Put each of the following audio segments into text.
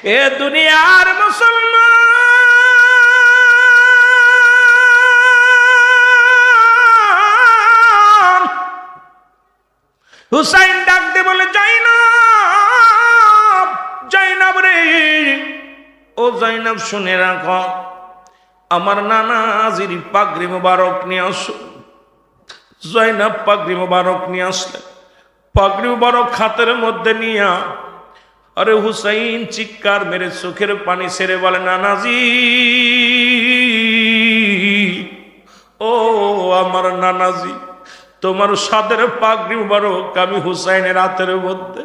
এ দুনিয়ার মুসলমান, হুসাইন ডাক দে বলে, জাইনাব, জাইনাব রে, ও জাইনাব শুনে রাখো, আমার নানাজির পাগড়ি মোবারক নিয়ে আসো। জাইনাব পাগড়ি মোবারক নিয়ে আসলেন। পাগড়ি মোবারক হাতের মধ্যে নিয়া, আরে হুসাইন চিৎকার মেরে চোখের পানি ছেড়ে বলে, নানাজি, ও আমার নানাজি, তোমার সাদের পাগড়ি মোবারক আমি হুসাইনের হাতের মধ্যে।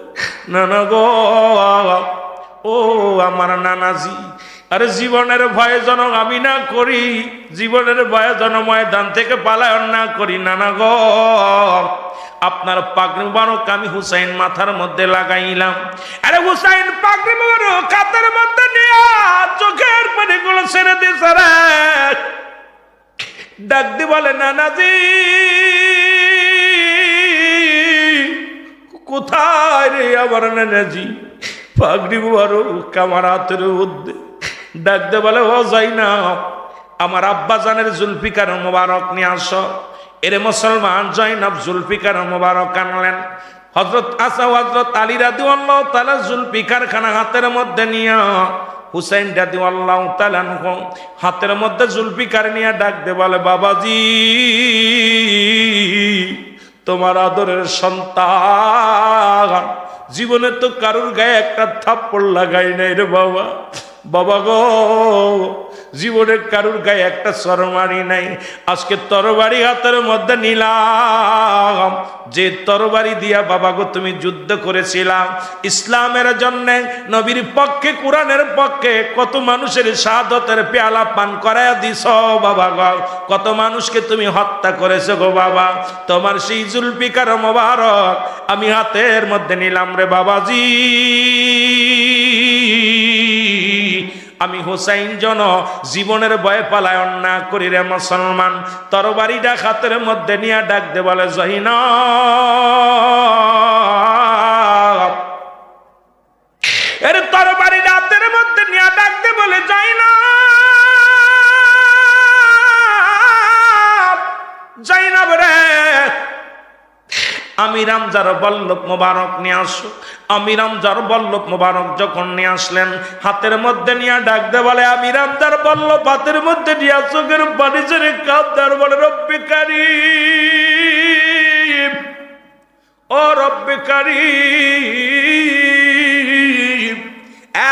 নানা গো, ও আমার নানাজি, আরে জীবনের ভয়ে যেন আমি না করি, জীবনের ভয়ে যেন ময়দান থেকে পালায়ন না করি। নানা গো, আপনার পাগড়ি মোবারক আমি হুসাইন মাথার মধ্যে লাগাইলাম। আরে হুসাইন পাগড়ি মোবারক হাতের মধ্যে নিয়ে চোখের পানিগুলো ছেড়ে দিয়েছে রে। ডাক দি বলে, নানাজি, কোথায় রে আমার নানাজি? পাগড়ি মোবারক আমার হাতের মধ্যে। ডাক দে বলে, ও জাইনাব, আমার আব্বা জানের জুলফিকার মোবারক নিয়ে আসো। এরে মুসলমান, জাইনাব জুলফিকার মোবারক আনলেন। হযরত হযরত আলী রাদিয়াল্লাহু তাআলা জুলফিকার খানা হাতের মধ্যে নিয়া, হুসাইন রাদিয়াল্লাহু তাআলা হাতের মধ্যে জুলফিকার নিয়ে ডাক দে বলে, বাবাজি, তোমার আদরের সন্তান জীবনে তো কারুর গায়ে একটা থাপ্পড় লাগাই নাই রে বাবা। বাবা গো, জীবনে কারুর গায়ে একটা চরমারি নাই। আজকে তরবারি হাতের মধ্যে নিলাম, যে তরবারি দিয়া বাবা গো তুমি যুদ্ধ করেছিলাম ইসলামের জন্য, নবীর পক্ষে, কোরআনের পক্ষে, কত মানুষের শাহাদাতের পেয়ালা পান করায়া দিছ বাবা গো, কত মানুষকে তুমি হত্যা করেছো গো বাবা। তোমার সেই জুলফিকার মোবারক আমি হাতের মধ্যে নিলাম রে বাবাজি। আমি হুসাইন জন জীবনের ভয়ে পালায়ন না করি রে মুসলমান। তরবারিটা হাতের মধ্যে নিয়ে ডাক দে বলে, জাইনাব, এর তরবারিটা হাতের মধ্যে নিয়ে ডাক দে বলে, জাইনাব, জাইনাব রে, আমি রামজার বল্লভ মোবারক নিয়ে আসো। আমি রামজার বল্লভ মোবারক যখন নিয়ে আসলেন, হাতের মধ্যে নিয়ে ডাক দে বলে, আমি রামজার বল্লভ হাতের মধ্যে নিয়ে চোখের পানি ছেড়ে কাঁদার বলে, রব্বে কারীম, ও রব্বে কারীম।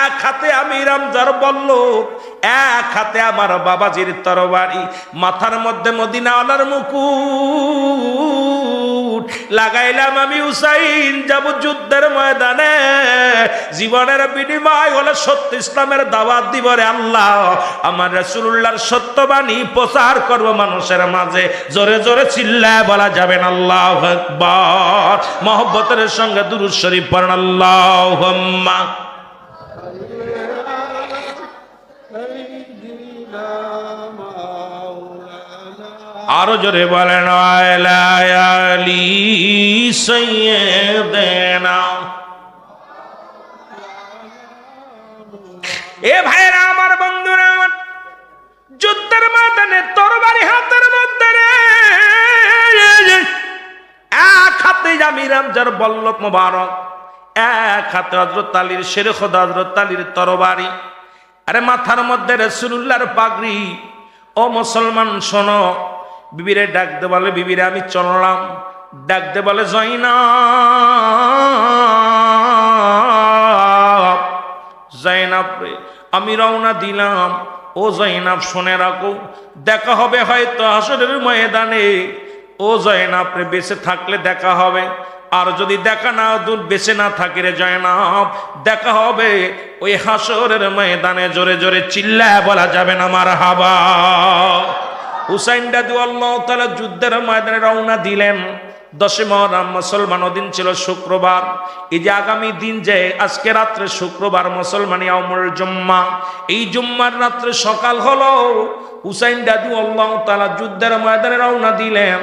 এক হাতে আমি রামজার বল্লভ, এক হাতে আমার বাবাজির তরবারি, মাথার মধ্যে মদিনাওয়ালার মুকুট লাগাইলাম। আমি হুসাইন যাব যুদ্ধের ময়দানে, জীবনের বিনিময় হলে সত্য ইসলামের দাওয়াত দিব রে আল্লাহ। আমার রাসূলুল্লাহর সত্যবাণী প্রচার করব মানুষের মাঝে। জোরে জোরে চিল্লায় বলা যাবেন আল্লাহু আকবার। মহব্বতের সঙ্গে দুরূদ শরীফ পড়েন, আল্লাহুম্মা। আরো জোরে বলেন, আলা আলি সাইয়্যিদিনা। এ ভাইরা আমার, বন্ধুরা আমার, যুদ্ধের ময়দানে তরবারি হাতের মধ্যে রে, এক হাতে আমি রামজার বল্লভ মোবারক, এক হাতে হযরত আলীর শেরে খোদা হযরত আলীর তরবারি, আরে মাথার মধ্যে রাসূলুল্লাহর পাগড়ি। ও মুসলমান শোনো, বিবিরে ডাক দে বলে, বিবিরে আমি চললাম। ডাক দে বলে, জাইনাব, জাইনাব রে, আমি রওনা দিলাম। ও জাইনাব শুনে রাখো, দেখা হবে হয়তো হাসরের ময়দানে। ও জাইনাব রে, বেঁচে থাকলে দেখা হবে, আর যদি দেখা না বেঁচে না থাকে রে জাইনাব, দেখা হবে ওই হাসরের ময়দানে। জোরে জোরে চিল্লায় বলা যাবে না মারহাবা। হুসাইন রাদিয়াল্লাহু তাআলা যুদ্ধের ময়দানে রওনা দিলেন। 10 মুহররম মুসলমান দিন ছিল শুক্রবার। এই যে আগামী দিন, যে আজকে রাত্রে শুক্রবার, মুসলমান ইয়াউমুল জুম্মা, এই জুম্মার রাত্রে সকাল হলো। হুসাইন রাদিয়াল্লাহু তাআলা যুদ্ধের ময়দানে রওনা দিলেন।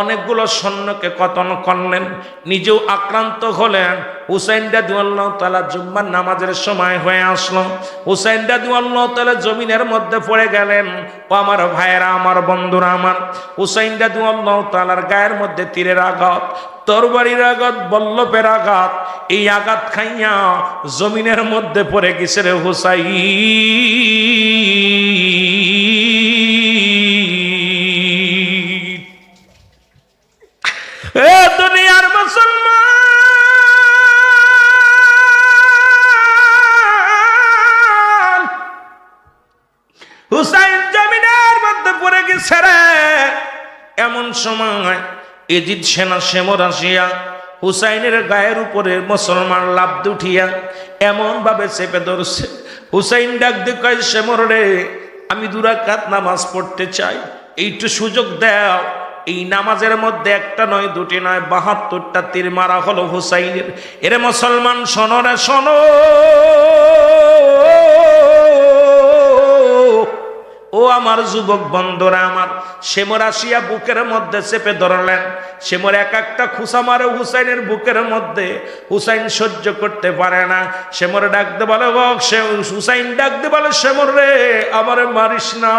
অনেকগুলো সৈন্যকে কতল করলেন, নিজেও আক্রান্ত হলেন। হুসাইন রাদিয়াল্লাহু তাআলা জুম্মার নামাজের সময় হয়ে আসলো। হুসাইন রাদিয়াল্লাহু তাআলা জমিনের মধ্যে পড়ে গেলেন। ও আমার ভাইয়েরা, আমার বন্ধুরা, আমার হুসাইন রাদিয়াল্লাহু তাআলার গায়ের মধ্যে তীরের আঘাত, তরবারির আঘাত, বল্লভের আঘাত, এই আঘাত খাইয়া জমিনের মধ্যে পড়ে গেছে রে হুসাইন। এ দুনিয়ার মুসলমান, হুসাইন জমিনের মধ্যে পড়ে গেছে রে। এমন সময় এজিদ সেনা সেমর আসিয়া হুসাইনের গায়ের উপরে মুসলমান লাফ উঠিয়া এমন ভাবে চেপে ধরছে। হুসাইন ডাক দিয়ে কয়, সেমর রে, আমি 2 রাকাত নামাজ পড়তে চাই, এইটু সুযোগ দাও। এই নামাজের মধ্যে একটা নয়, 2টি নয়, 72টা তীর মারা হলো হুসাইনের। এরে মুসলমান, শোনো রে শোনো, ও আমার যুবক বন্ধুরা আমার। সেমর আসিয়া বুকের মধ্যে চেপে ধরলেন। সেমর এক একটা খুসা মারে হুসাইনের বুকের মধ্যে। হুসাইন সহ্য করতে পারে না। সেমর ডাকতে বলে, হুসাইন ডাকতে বলে, সেমর রে, আমারে মারিস না,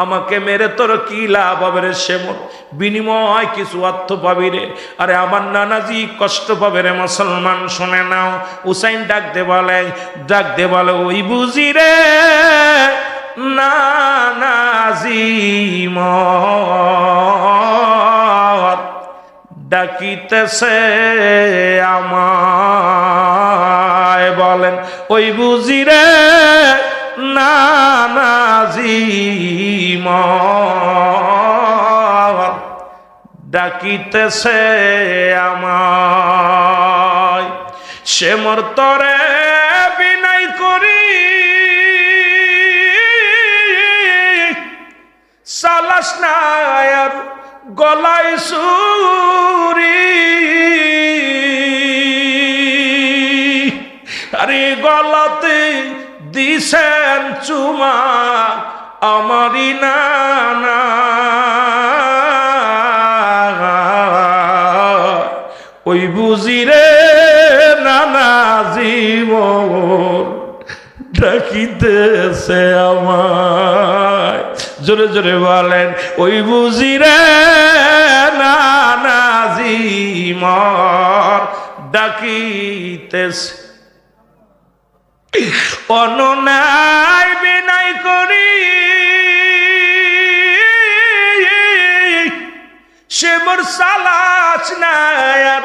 আমাকে মেরে তোর কি লাভ হবে রে সেমর, বিনিময় কিছু অর্থ পাবি রে। আরে আমার নানাজি কষ্ট পাবে রে মুসলমান, শুনে নাও। হুসাইন ডাকতে বলে, ওই বুঝি রে নানাজি মর ডাকিতেছে আমায়। বলেন, ওই বুঝি রে নানাজি মর ডাকিতেছে আমায়। সেমর তরে বিনয় করি সালাস না আর গলায় সুরি। আরে গলাতে দিছেন চুমা আমারি নানা, ওই বুঝি রে নানা জীবন ডাকিতেছে আমায়। জোরে জোরে বলেন, ওই বুঝি রে নানা জীবন ডাকিতেছে। অননায় বিনয় করি সেমর সালাস নাই আর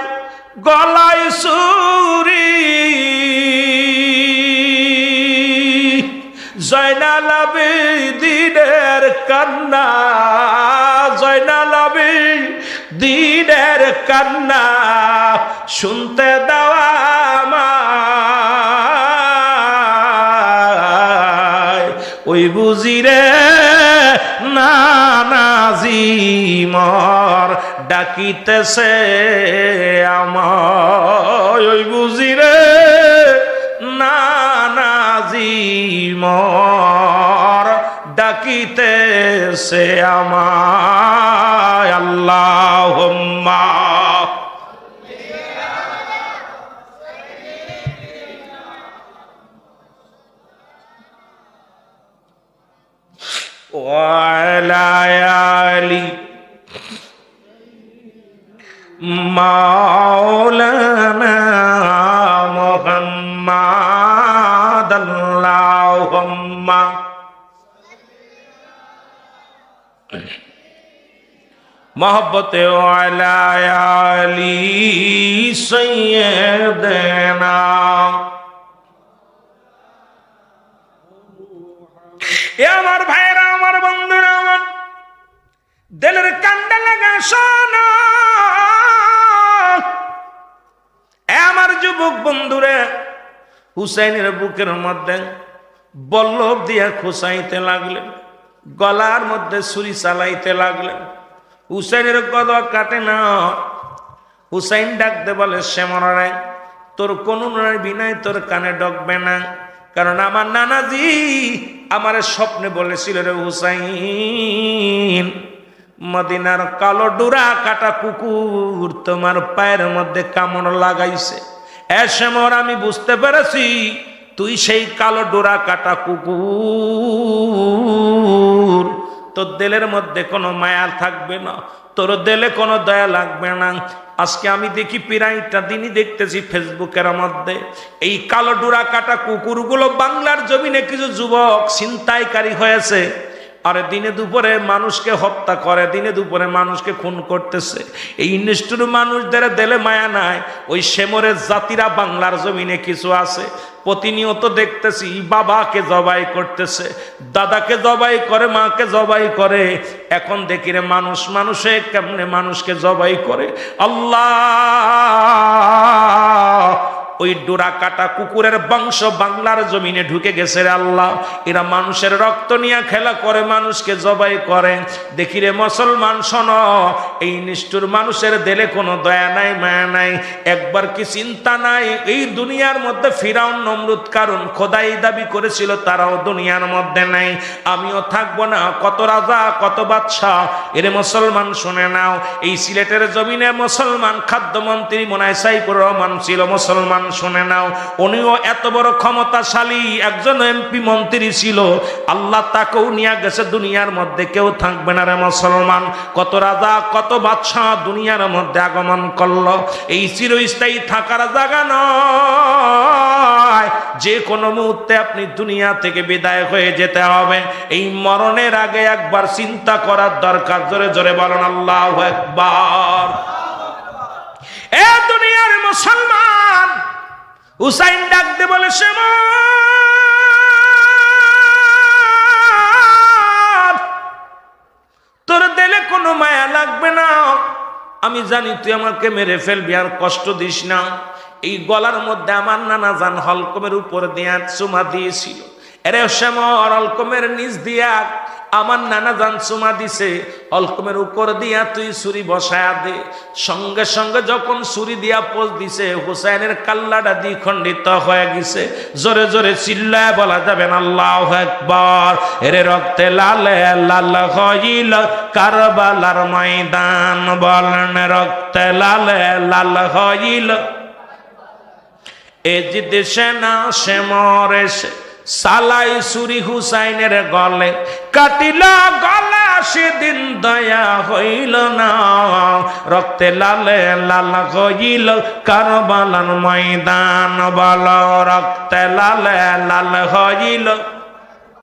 গলায় সুরি। জয়নাল আবেদিনের কান্না, জয়নাল আবেদিনের কান্না শুনতে দেওয়া আমায়। ওই বুঝি রে নানাজি মর ডাকিতেছে আমায়। ওই বুঝি রে নানাজি মর ডাকিতেছে আমায়। আল্লাহুম্মা ওয়ালা আলি মাওলানা মুহাম্মাদ। আল্লাহুম্মা মোহব্বতে ওয়ালা আলি সাইয়্যিদানা। এ আমার ভাইরা, আমার বন্ধুরা, আমার দিলের কান্ডা লাগা শোনো। এ আমার যুবক বন্ধুরা, হুসাইনের বুকের মধ্যে বল্লভ দিয়া খুসাইতে লাগলেন, গলার মধ্যে ছুরি চালাইতে লাগলেন। হুসাইনের গলা কাটে না। হুসাইন ডাকতে বলে, সেমরে, তোর কোনো বিনয় তোর কানে ডকবে না, কারণ আমার নানাজি আমার স্বপ্নে বলেছিল রে হুসাইন, মদিনার কালো ডোরা কাটা কুকুর তোমার পায়ের মধ্যে কামড় লাগাইছে। এসমর আমি বুঝতে পেরেছি তুই সেই কালো ডোরা কাটা কুকুর, তোর দিলের মধ্যে কোনো মায়া থাকবে না, তোর দিলে কোনো দয়া লাগবে না। আজকে আমি দেখি প্রায়টা দিনই দেখতেছি ফেসবুকের মধ্যে এই কালো ডোরা কাটা কুকুরগুলো বাংলার জমিনে কিছু যুবক ছিনতাইকারী হয়েছে, আর দিনে দুপুরে মানুষকে হত্যা করে, দিনে দুপুরে মানুষকে খুন করতেছে। এই নিষ্ঠুর মানুষদের দিলে মায়া নাই। ওই সেমরের জাতিরা বাংলার জমিনে কিছু আছে, প্রতিনিয়ত দেখতেছি বাবাকে জবাই করতেছে, দাদাকে জবাই করে, মাকে জবাই করে। এখন দেখি রে মানুষ মানুষে কেমনে মানুষকে জবাই করে। আল্লাহ, ওই ডোরা কাটা কুকুরের বংশ বাংলার জমিনে ঢুকে গেছে রে আল্লাহ। এরা মানুষের রক্ত নিয়ে খেলা করে, মানুষকে জবাই করে। দেখি রে মুসলমান শোনো, এই নিষ্ঠুর মানুষের দিলে কোনো দয়া নাই, মায়া নাই, একবার কি চিন্তা নাই এই দুনিয়ার মধ্যে ফিরাউন নমরুদ কারণ খোদাই দাবি করেছিল, তারাও দুনিয়ার মধ্যে নাই, আমিও থাকবো না। কত রাজা কত বাদশাহ, এরে মুসলমান শুনে নাও। এই সিলেটের জমিনে মুসলমান খাদ্যমন্ত্রী মনে হয় সাইফুর রহমান ছিল, মুসলমান শুনে নাও। উনিও এত বড় ক্ষমতাশালী একজন এমপি মন্ত্রী ছিল, আল্লাহ তাকেও নিয়ে গেছে, দুনিয়ার মধ্যে কেউ থাকবে না রে মুসলমান। কত রাজা কত বাদশাহ দুনিয়ার মধ্যে আগমন করলো, এই চিরস্থায়ী থাকার জায়গা নয়, যে কোনো মুহূর্তে আপনি দুনিয়া থেকে বিদায় হয়ে যেতে হবে। এই মরণের আগে একবার চিন্তা করার দরকার। জোরে জোরে বলেন আল্লাহু আকবার। এ দুনিয়ার মুসলমান, হুসাইন ডাক দে বলে সেমর, তোর দিলে কোনো মায়া লাগবে না, আমি জানি তুই আমাকে মেরে ফেলবি, আর কষ্ট দিস না। এই গলার মধ্যে আমার নানা জান হলকমের উপর দিয়া চুমা দিয়েছিল। এরে সেমর, হলকমের নিচ দিয়া আমার নানা জান চুমা দিছে, হলকমের উপর দিয়া তুই ছুরি বসায়া দে। সঙ্গে সঙ্গে যখন ছুরি দিয়া পোজ দিছে, হুসাইনের কাল্লাটা দ্বিখণ্ডিত হয়ে গেছে। জোরে জোরে চিল্লায় বলা যাবে না আল্লাহু আকবার। এরে রক্তে লালে লাল হইল কারবালার ময়দান, বলেন রক্তে লালে লাল হইল। এ যে দেশে না সেমর এসে সালাই সুরি হুসাইনের গলে, কাটিল গলা সেদিন দয়া হইল না, রক্তে লালে লাল হইল কারবালার ময়দান, বল রক্তে লালে লাল হইল।